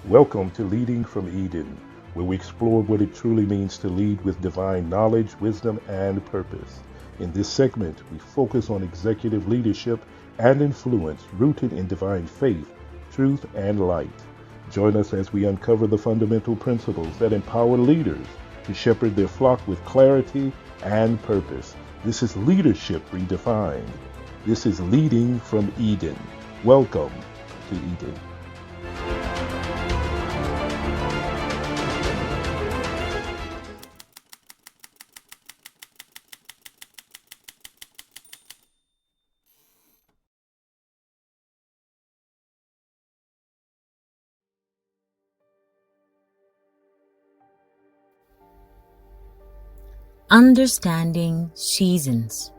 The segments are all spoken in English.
Welcome to Leading from Eden, where we explore what it truly means to lead with divine knowledge, wisdom, and purpose. In this segment, we focus on executive leadership and influence rooted in divine faith, truth, and light. Join us as we uncover the fundamental principles that empower leaders to shepherd their flock with clarity and purpose. This is Leadership Redefined. This is Leading from Eden. Welcome to Eden. Understanding seasons.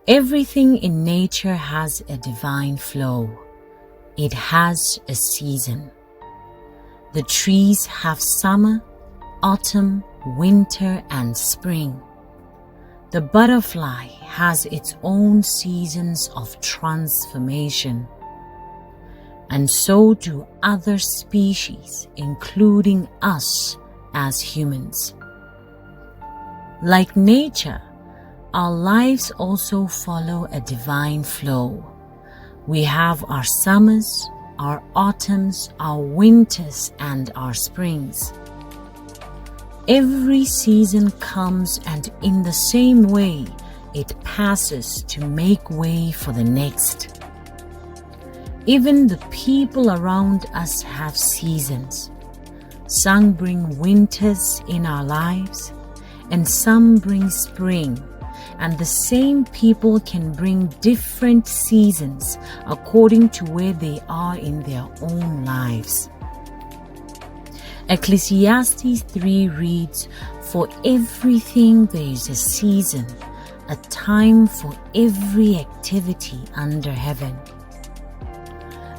Everything in nature has a divine flow. It has a season. The trees have summer, autumn, winter, and spring. The butterfly has its own seasons of transformation. And so do other species, including us as humans. Like nature, our lives also follow a divine flow. We have our summers, our autumns, our winters, and our springs. Every season comes, and in the same way, it passes to make way for the next. Even the people around us have seasons. Some bring winters in our lives, and some bring spring, and the same people can bring different seasons according to where they are in their own lives. Ecclesiastes 3 reads, "For everything there is a season, a time for every activity under heaven."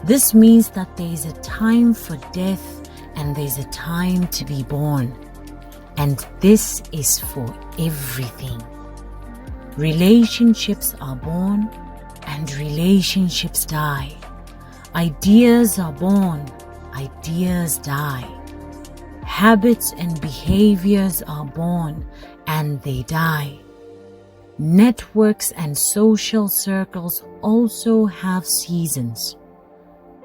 This means that there is a time for death and there is a time to be born. And this is for everything. Relationships are born and relationships die. Ideas are born, ideas die. Habits and behaviors are born and they die. Networks and social circles also have seasons.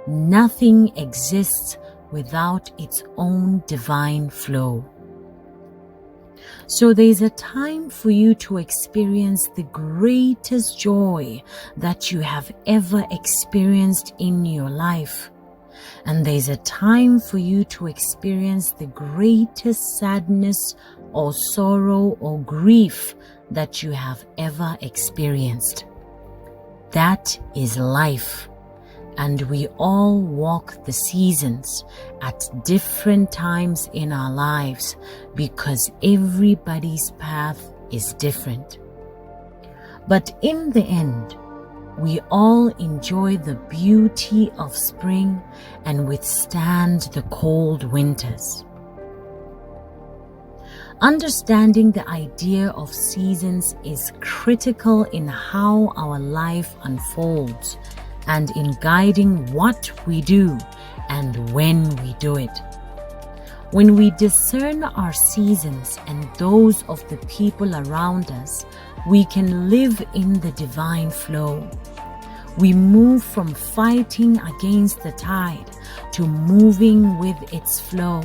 Nothing exists without its own divine flow. So there is a time for you to experience the greatest joy that you have ever experienced in your life. And there is a time for you to experience the greatest sadness or sorrow or grief that you have ever experienced. That is life. And we all walk the seasons at different times in our lives because everybody's path is different. But in the end, we all enjoy the beauty of spring and withstand the cold winters. Understanding the idea of seasons is critical in how our life unfolds and in guiding what we do and when we do it. When we discern our seasons and those of the people around us, we can live in the divine flow. We move from fighting against the tide to moving with its flow,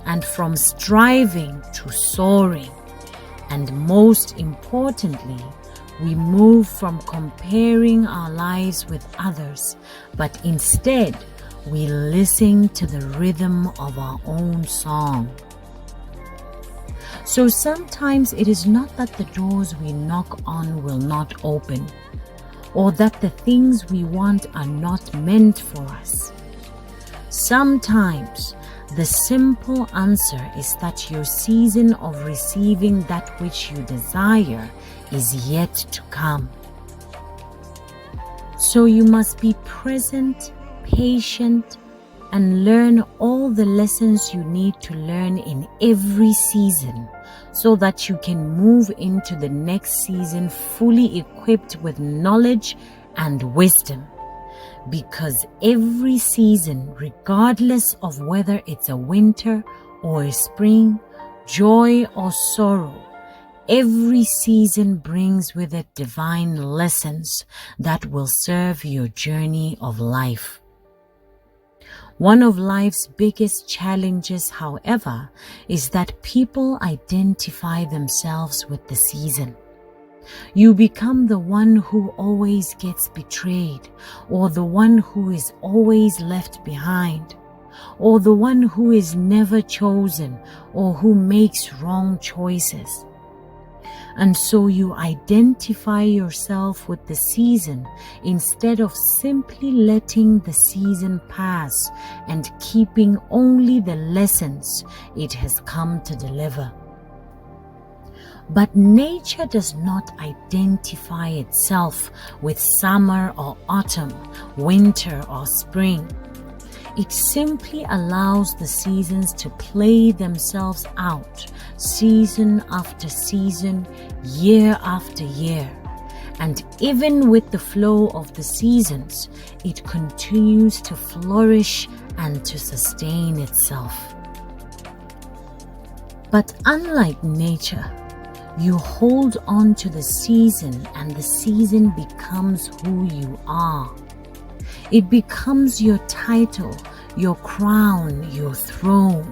and from striving to soaring. And most importantly, we move from comparing our lives with others, but instead we listen to the rhythm of our own song. So sometimes it is not that the doors we knock on will not open, or that the things we want are not meant for us. Sometimes the simple answer is that your season of receiving that which you desire is yet to come. So you must be present, patient, and learn all the lessons you need to learn in every season so that you can move into the next season fully equipped with knowledge and wisdom. because every season, regardless of whether it's a winter or a spring, joy or sorrow, every season brings with it divine lessons that will serve your journey of life. One of life's biggest challenges, however, is that people identify themselves with the season. You become the one who always gets betrayed, or the one who is always left behind, or the one who is never chosen, or who makes wrong choices. And so you identify yourself with the season instead of simply letting the season pass and keeping only the lessons it has come to deliver. But nature does not identify itself with summer or autumn, winter or spring. It simply allows the seasons to play themselves out, season after season, year after year. And even with the flow of the seasons, it continues to flourish and to sustain itself. But unlike nature, you hold on to the season and the season becomes who you are. It becomes your title, your crown, your throne.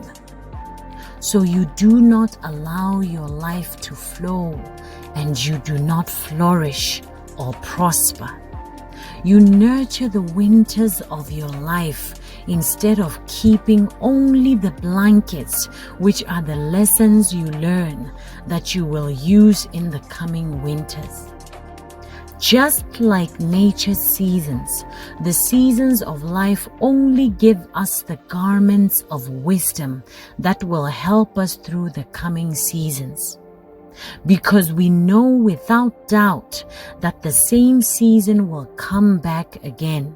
So you do not allow your life to flow and you do not flourish or prosper. You nurture the winters of your life instead of keeping only the blankets, which are the lessons you learn that you will use in the coming winters. Just like nature's seasons, the seasons of life only give us the garments of wisdom that will help us through the coming seasons. Because we know without doubt that the same season will come back again.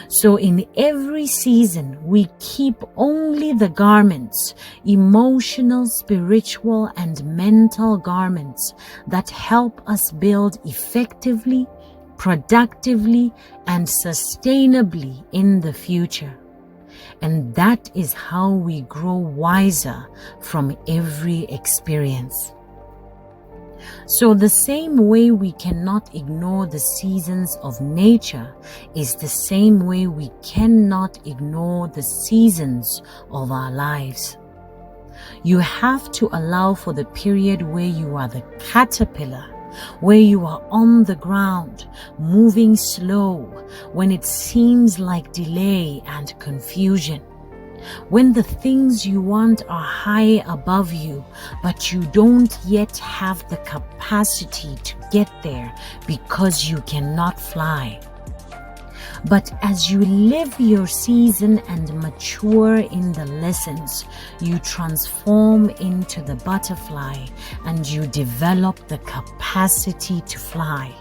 So in every season, we keep only the garments, emotional, spiritual, and mental garments that help us build effectively, productively, and sustainably in the future. And that is how we grow wiser from every experience. So the same way we cannot ignore the seasons of nature is the same way we cannot ignore the seasons of our lives. You have to allow for the period where you are the caterpillar, where you are on the ground, moving slow, when it seems like delay and confusion. When the things you want are high above you, but you don't yet have the capacity to get there because you cannot fly. But as you live your season and mature in the lessons, you transform into the butterfly and you develop the capacity to fly.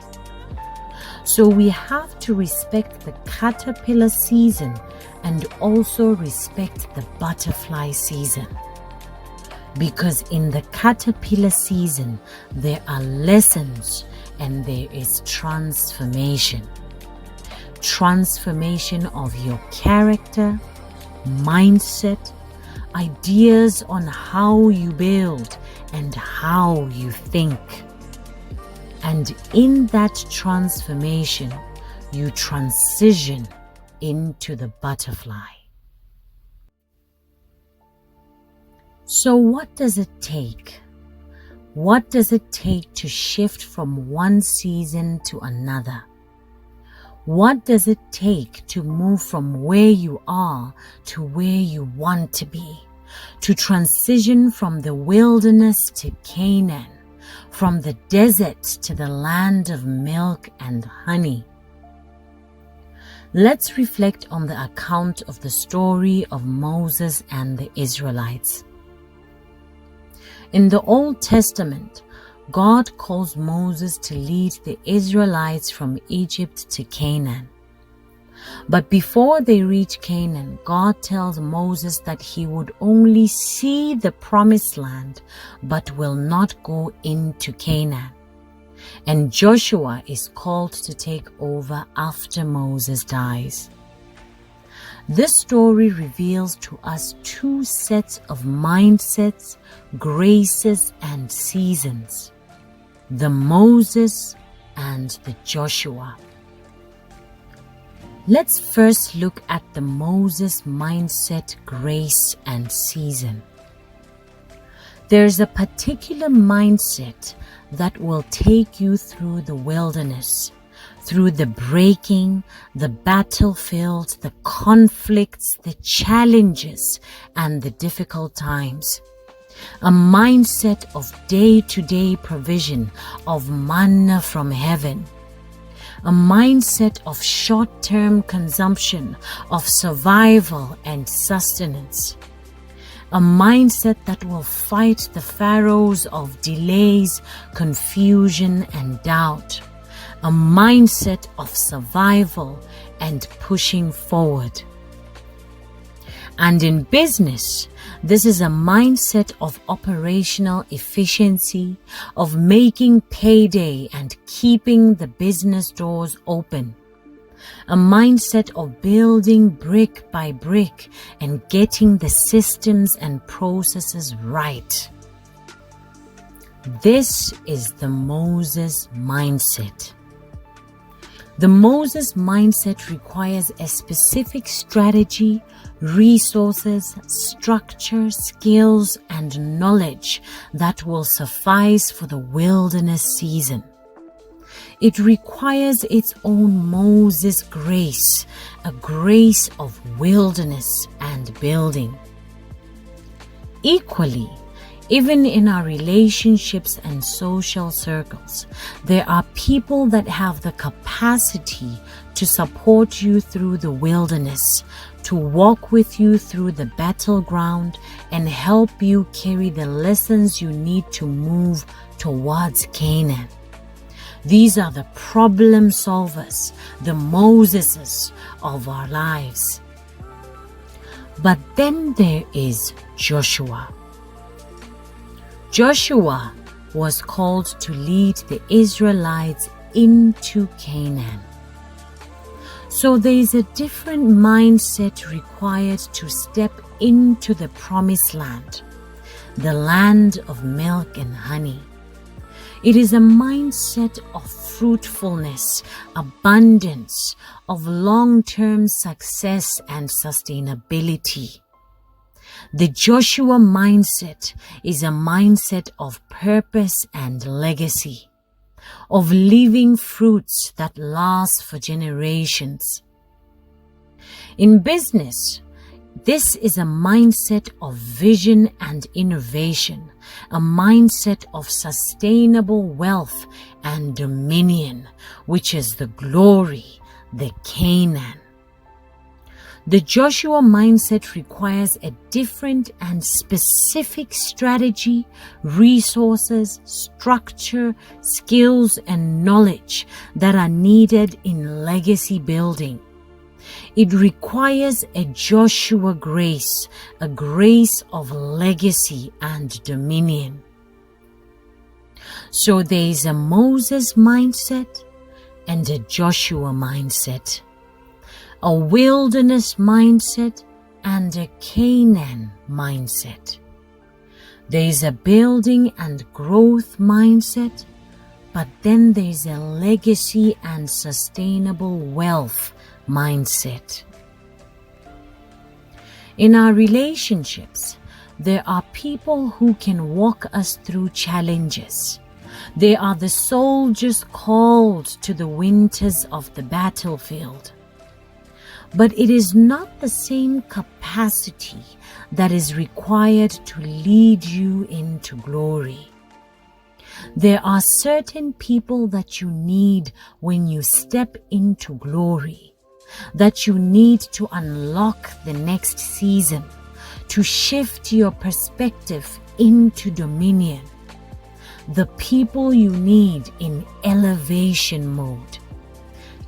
So we have to respect the caterpillar season and also respect the butterfly season. Because in the caterpillar season, there are lessons and there is transformation. Transformation of your character, mindset, ideas on how you build and how you think. And in that transformation, you transition into the butterfly. So what does it take? What does it take to shift from one season to another? What does it take to move from where you are to where you want to be? To transition from the wilderness to Canaan, from the desert to the land of milk and honey. Let's reflect on the account of the story of Moses and the Israelites. In the Old Testament, God calls Moses to lead the Israelites from Egypt to Canaan. But before they reach Canaan, God tells Moses that he would only see the promised land, but will not go into Canaan. and Joshua is called to take over after Moses dies. This story reveals to us two sets of mindsets, graces, and seasons: the Moses and the Joshua. Let's first look at the Moses mindset, grace, and season. There's a particular mindset that will take you through the wilderness, through the breaking, the battlefield, the conflicts, the challenges, and the difficult times. A mindset of day-to-day provision, of manna from heaven. A mindset of short-term consumption, of survival and sustenance. A mindset that will fight the pharaohs of delays, confusion, and doubt. A mindset of survival and pushing forward. And in business, this is a mindset of operational efficiency, of making payday and keeping the business doors open. A mindset of building brick by brick and getting the systems and processes right. This is the Moses mindset. The Moses mindset requires a specific strategy, resources, structure, skills, and knowledge that will suffice for the wilderness season. It requires its own Moses grace, a grace of wilderness and building. Equally, even in our relationships and social circles, there are people that have the capacity to support you through the wilderness, to walk with you through the battleground, and help you carry the lessons you need to move towards Canaan. These are the problem solvers, the Moseses of our lives. But then there is Joshua. Joshua was called to lead the Israelites into Canaan. So there is a different mindset required to step into the promised land, the land of milk and honey. It is a mindset of fruitfulness, abundance, of long-term success and sustainability. The Joshua mindset is a mindset of purpose and legacy, of living fruits that last for generations. In business, this is a mindset of vision and innovation, a mindset of sustainable wealth and dominion, which is the glory, the Canaan. The Joshua mindset requires a different and specific strategy, resources, structure, skills, and knowledge that are needed in legacy building. It requires a Joshua grace, a grace of legacy and dominion. So there is a Moses mindset and a Joshua mindset, a wilderness mindset and a Canaan mindset. There is a building and growth mindset, but then there is a legacy and sustainable wealth mindset. In our relationships, there are people who can walk us through challenges. They are the soldiers called to the winters of the battlefield. But it is not the same capacity that is required to lead you into glory. There are certain people that you need when you step into glory, that you need to unlock the next season, to shift your perspective into dominion. The people you need in elevation mode.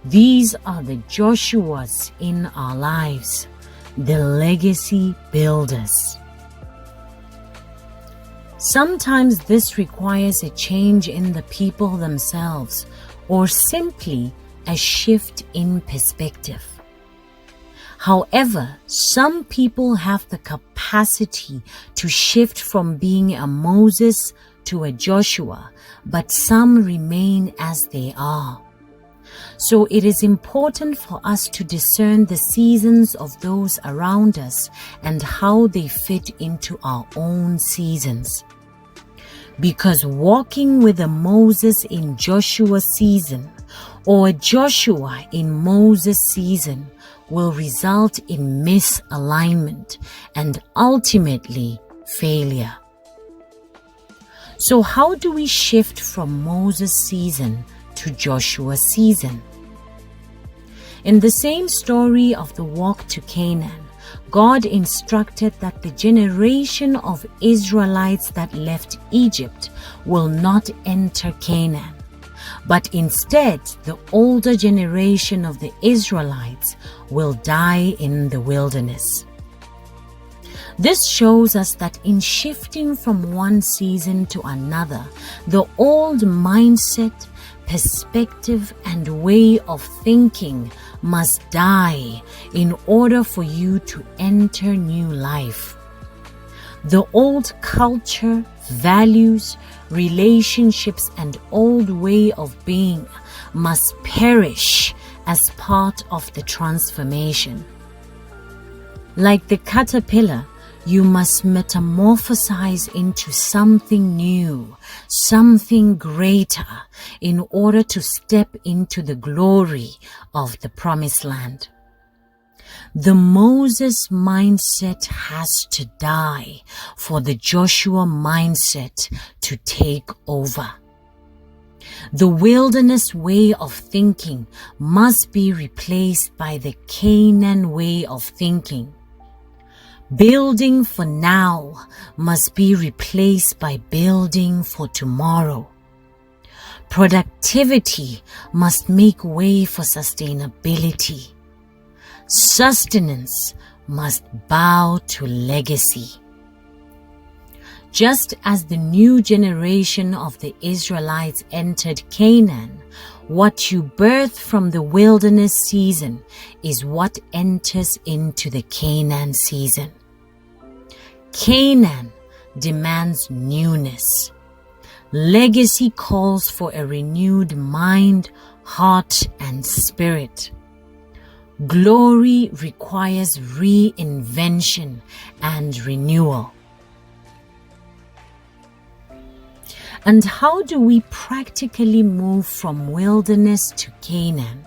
These are the Joshuas in our lives, the legacy builders. Sometimes this requires a change in the people themselves, or simply a shift in perspective. However, some people have the capacity to shift from being a Moses to a Joshua, but some remain as they are. So it is important for us to discern the seasons of those around us and how they fit into our own seasons. Because walking with a Moses in Joshua's season or a Joshua in Moses' season will result in misalignment and ultimately failure. So how do we shift from Moses' season to Joshua's season? In the same story of the walk to Canaan, God instructed that the generation of Israelites that left Egypt will not enter Canaan, but instead the older generation of the Israelites will die in the wilderness. This shows us that in shifting from one season to another, the old mindset, perspective, and way of thinking must die in order for you to enter new life. The old culture, values, relationships, and old way of being must perish as part of the transformation. Like the caterpillar, you must metamorphosize into something new, something greater, in order to step into the glory of the promised land. The Moses mindset has to die for the Joshua mindset to take over. The wilderness way of thinking must be replaced by the Canaan way of thinking. Building for now must be replaced by building for tomorrow. Productivity must make way for sustainability. Sustenance must bow to legacy. Just as the new generation of the Israelites entered Canaan, what you birth from the wilderness season is what enters into the Canaan season. Canaan demands newness. Legacy calls for a renewed mind, heart, and spirit. Glory requires reinvention and renewal. And how do we practically move from wilderness to Canaan?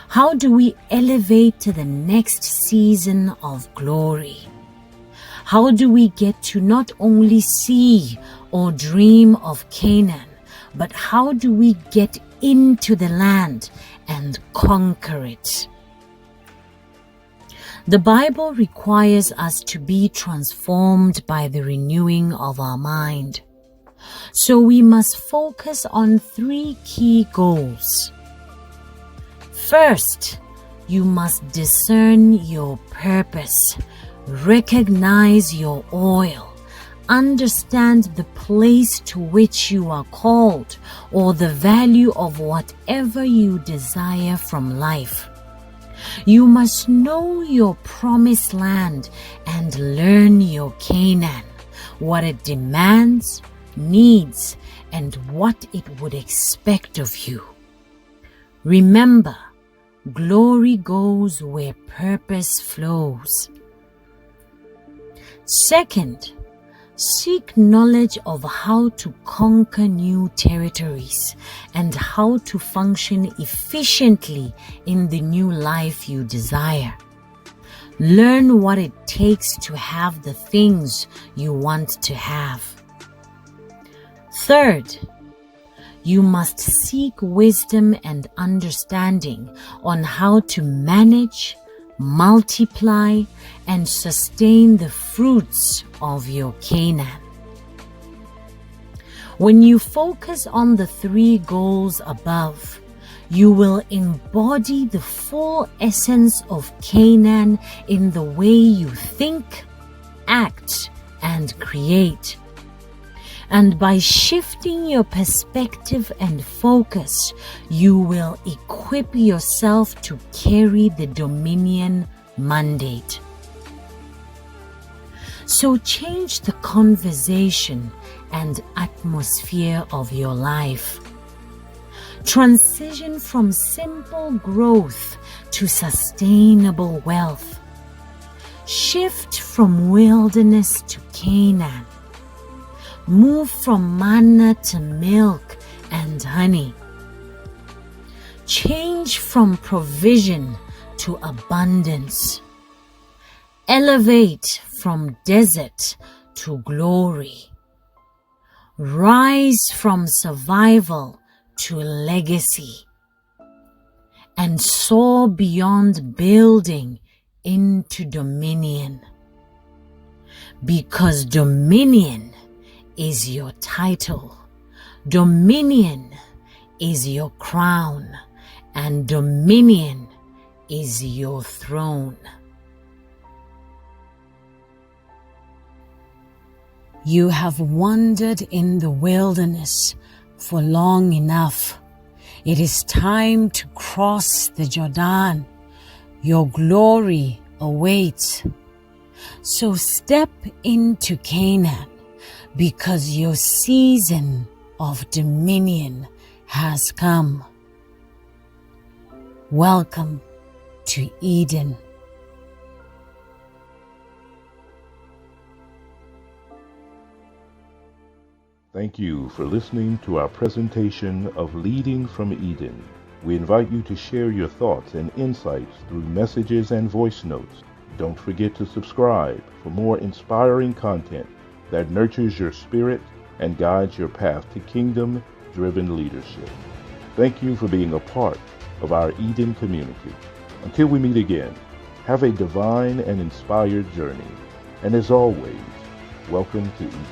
How do we elevate to the next season of glory? How do we get to not only see or dream of Canaan, but how do we get into the land and conquer it? The Bible requires us to be transformed by the renewing of our mind. So we must focus on 3 key goals. First, you must discern your purpose, recognize your oil, understand the place to which you are called, or the value of whatever you desire from life. You must know your promised land and learn your Canaan, what it demands, needs, and what it would expect of you. Remember, glory goes where purpose flows. Second, seek knowledge of how to conquer new territories and how to function efficiently in the new life you desire. Learn what it takes to have the things you want to have. Third, you must seek wisdom and understanding on how to manage, multiply, and sustain the fruits of your Canaan. When you focus on the 3 goals above, you will embody the full essence of Canaan in the way you think, act, and create. And by shifting your perspective and focus, you will equip yourself to carry the dominion mandate. So change the conversation and atmosphere of your life. Transition from simple growth to sustainable wealth. Shift from wilderness to Canaan. Move from manna to milk and honey. Change from provision to abundance. Elevate from desert to glory. Rise from survival to legacy. And soar beyond building into dominion. Because dominion is your title. Dominion is your crown. And dominion is your throne. You have wandered in the wilderness for long enough. It is time to cross the Jordan. Your glory awaits. So step into Canaan, because your season of dominion has come. Welcome to Eden. Thank you for listening to our presentation of Leading from Eden. We invite you to share your thoughts and insights through messages and voice notes. Don't forget to subscribe for more inspiring content that nurtures your spirit and guides your path to kingdom-driven leadership. Thank you for being a part of our Eden community. Until we meet again, have a divine and inspired journey. And as always, welcome to Eden.